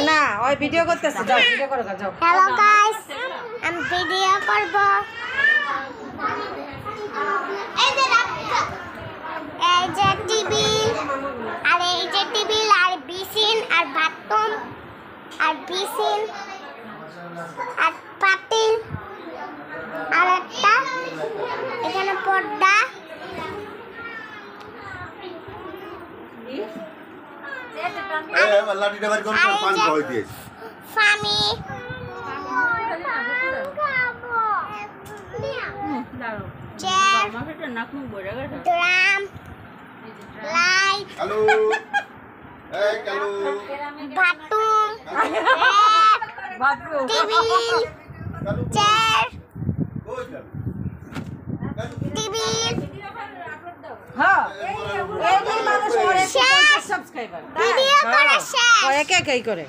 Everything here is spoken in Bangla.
না ওই ভিডিও করতেছে, যাও ভিডিও করো যাও। হ্যালো গাইস, আমি ভিডিও করব। এই যে টেবিল আর বিসিন আর বাথরুম আর বিসিন আর পাতিল আর একটা এখানে পর্দা। ফামি drum light bathroom table chair table. হ্যাঁ এই যে মানুষ ওরে সাবস্ক্রাইবার ভিডিও করা শেষ। একে একাই করে।